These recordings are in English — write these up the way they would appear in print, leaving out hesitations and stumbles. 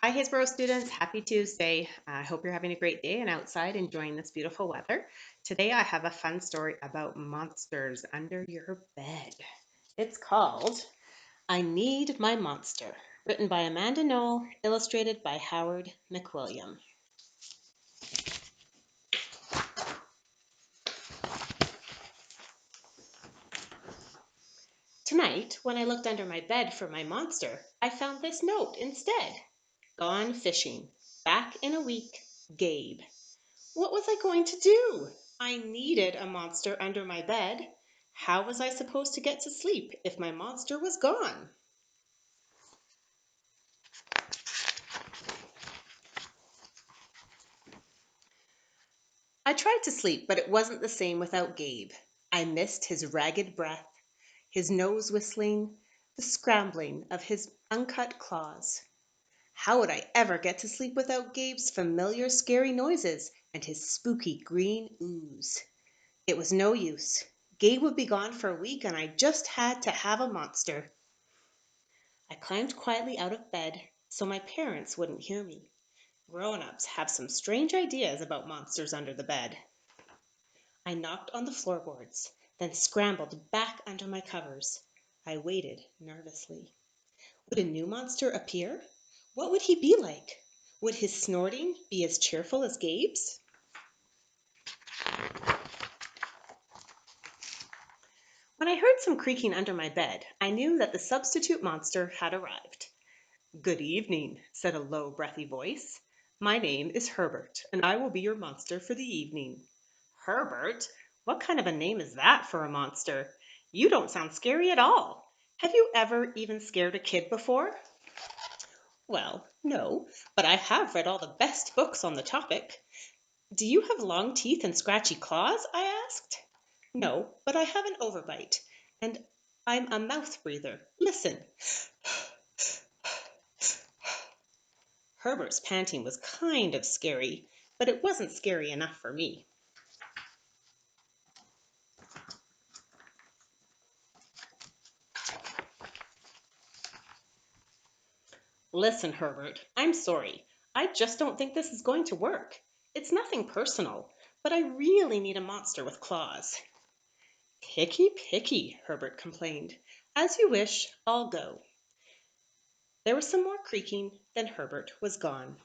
Hi, Haysboro students. Happy Tuesday. I hope you're having a great day and outside enjoying this beautiful weather. Today I have a fun story about monsters under your bed. It's called I Need My Monster, written by Amanda Noll, illustrated by Howard McWilliam. Tonight, when I looked under my bed for my monster, I found this note instead. Gone fishing. Back in a week. Gabe. What was I going to do? I needed a monster under my bed. How was I supposed to get to sleep if my monster was gone? I tried to sleep, but it wasn't the same without Gabe. I missed his ragged breath, his nose whistling, the scrambling of his uncut claws. How would I ever get to sleep without Gabe's familiar scary noises and his spooky green ooze? It was no use. Gabe would be gone for a week and I just had to have a monster. I climbed quietly out of bed so my parents wouldn't hear me. Grown-ups have some strange ideas about monsters under the bed. I knocked on the floorboards, then scrambled back under my covers. I waited nervously. Would a new monster appear? What would he be like? Would his snorting be as cheerful as Gabe's? When I heard some creaking under my bed, I knew that the substitute monster had arrived. "Good evening," said a low, breathy voice. "My name is Herbert, and I will be your monster for the evening." Herbert? What kind of a name is that for a monster? You don't sound scary at all. Have you ever even scared a kid before? Well, no, but I have read all the best books on the topic. Do you have long teeth and scratchy claws? I asked. No, but I have an overbite, and I'm a mouth breather. Listen. Herbert's panting was kind of scary, but it wasn't scary enough for me. Listen, Herbert, I'm sorry. I just don't think this is going to work. It's nothing personal, but I really need a monster with claws. Picky, picky, Herbert complained. As you wish, I'll go. There was some more creaking, then Herbert was gone.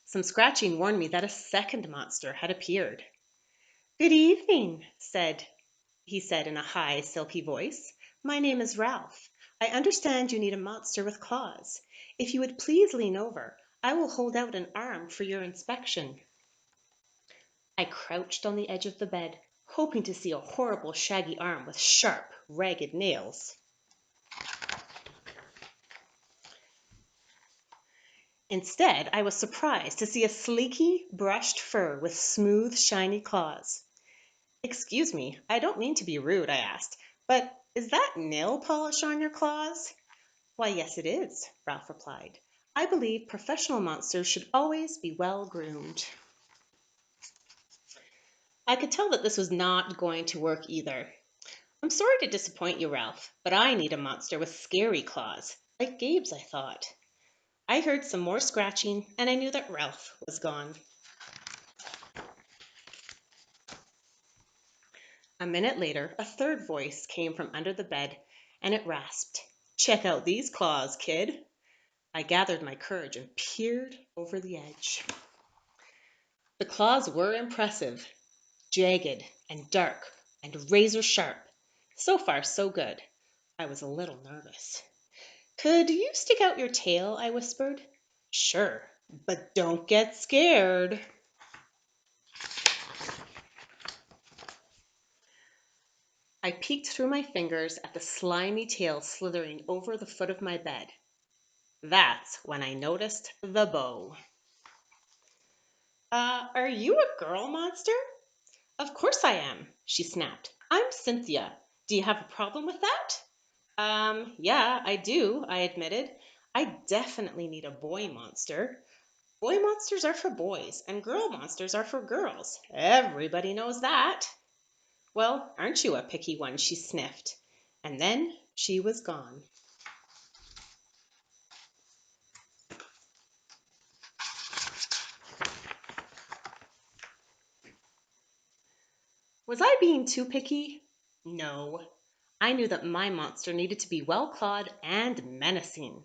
Some scratching warned me that a second monster had appeared. "Good evening," he said in a high, silky voice. "My name is Ralph. I understand you need a monster with claws. If you would please lean over, I will hold out an arm for your inspection." I crouched on the edge of the bed, hoping to see a horrible shaggy arm with sharp, ragged nails. Instead, I was surprised to see a sleeky, brushed fur with smooth, shiny claws. "Excuse me, I don't mean to be rude," I asked, "but is that nail polish on your claws?" "Why, yes, it is," Ralph replied. "I believe professional monsters should always be well groomed." I could tell that this was not going to work either. "I'm sorry to disappoint you, Ralph, but I need a monster with scary claws, like Gabe's, I thought." I heard some more scratching, and I knew that Ralph was gone. A minute later, a third voice came from under the bed, and it rasped, "Check out these claws, kid." I gathered my courage and peered over the edge. The claws were impressive, jagged and dark and razor sharp. So far, so good. I was a little nervous. "Could you stick out your tail?" I whispered. "Sure, but don't get scared." I peeked through my fingers at the slimy tail slithering over the foot of my bed. That's when I noticed the bow. Are you a girl monster?" "Of course I am," she snapped. "I'm Cynthia. Do you have a problem with that?" Yeah, I do," I admitted. "I definitely need a boy monster. Boy monsters are for boys, and girl monsters are for girls. Everybody knows that." "Well, aren't you a picky one?" she sniffed. And then she was gone. Was I being too picky? No. I knew that my monster needed to be well clawed and menacing.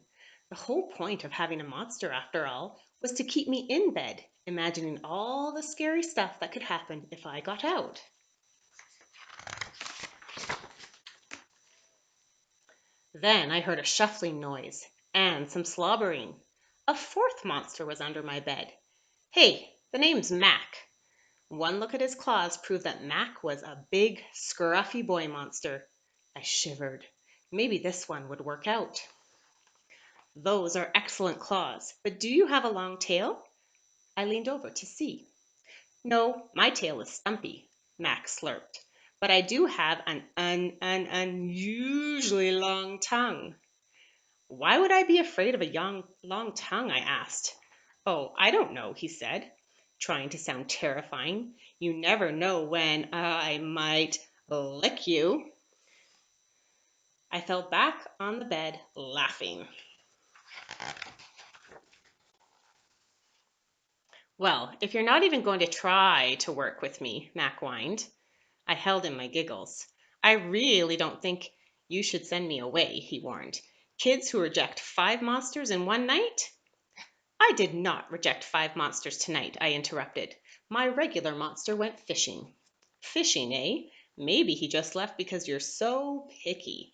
The whole point of having a monster, after all, was to keep me in bed, imagining all the scary stuff that could happen if I got out. Then I heard a shuffling noise and some slobbering. A fourth monster was under my bed. Hey, the name's Mac. One look at his claws proved that Mac was a big, scruffy boy monster. I shivered. Maybe this one would work out. Those are excellent claws, but do you have a long tail? I leaned over to see. No, my tail is stumpy, Mac slurped, but I do have an unusually long tongue. Why would I be afraid of a long tongue? I asked. Oh, I don't know, he said, trying to sound terrifying. You never know when I might lick you. I fell back on the bed, laughing. Well, if you're not even going to try to work with me, Mac whined. I held in my giggles. I really don't think you should send me away, he warned. Kids who reject 5 monsters in one night? I did not reject 5 monsters tonight, I interrupted. My regular monster went fishing. Fishing, eh? Maybe he just left because you're so picky.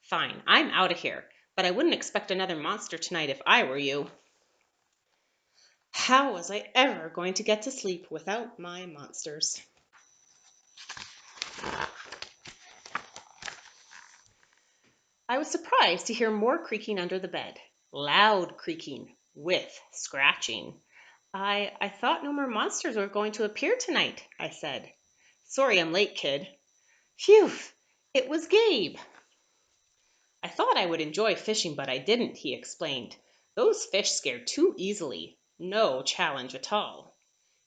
Fine, I'm out of here, but I wouldn't expect another monster tonight if I were you. How was I ever going to get to sleep without my monsters? I was surprised to hear more creaking under the bed. Loud creaking with scratching. I thought no more monsters were going to appear tonight, I said. Sorry I'm late, kid. Phew, it was Gabe. I thought I would enjoy fishing, but I didn't, he explained. Those fish scare too easily. No challenge at all.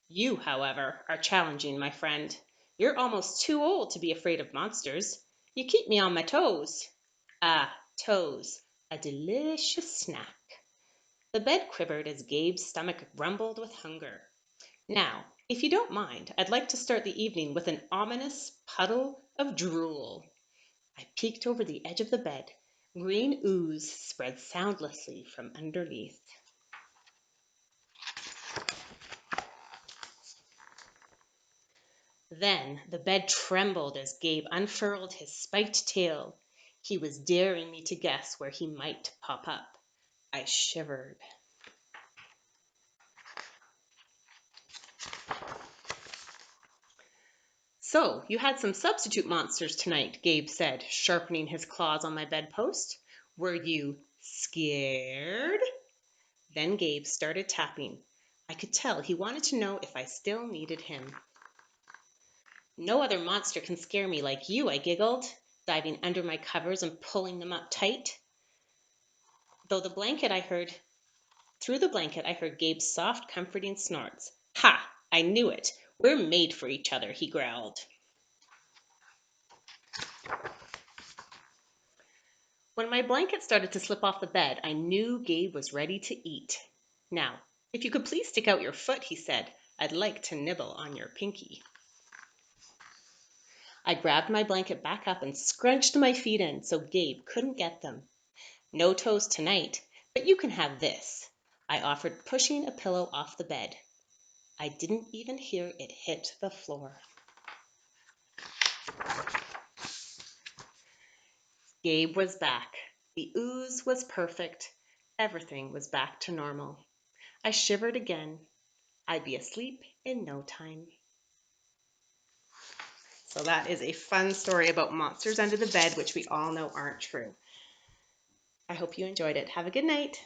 You, however, are challenging, my friend. You're almost too old to be afraid of monsters. You keep me on my toes. Ah, toes. A delicious snack. The bed quivered as Gabe's stomach rumbled with hunger. Now, if you don't mind, I'd like to start the evening with an ominous puddle of drool. I peeked over the edge of the bed. Green ooze spread soundlessly from underneath. Then the bed trembled as Gabe unfurled his spiked tail. He was daring me to guess where he might pop up. I shivered. So, you had some substitute monsters tonight, Gabe said, sharpening his claws on my bedpost. Were you scared? Then Gabe started tapping. I could tell he wanted to know if I still needed him. No other monster can scare me like you, I giggled, diving under my covers and pulling them up tight. Through the blanket, I heard Gabe's soft, comforting snorts. Ha! I knew it. We're made for each other, he growled. When my blanket started to slip off the bed, I knew Gabe was ready to eat. Now, if you could please stick out your foot, he said. I'd like to nibble on your pinky. I grabbed my blanket back up and scrunched my feet in so Gabe couldn't get them. No toes tonight, but you can have this. I offered, pushing a pillow off the bed. I didn't even hear it hit the floor. Gabe was back. The ooze was perfect. Everything was back to normal. I shivered again. I'd be asleep in no time. So that is a fun story about monsters under the bed, which we all know aren't true. I hope you enjoyed it. Have a good night.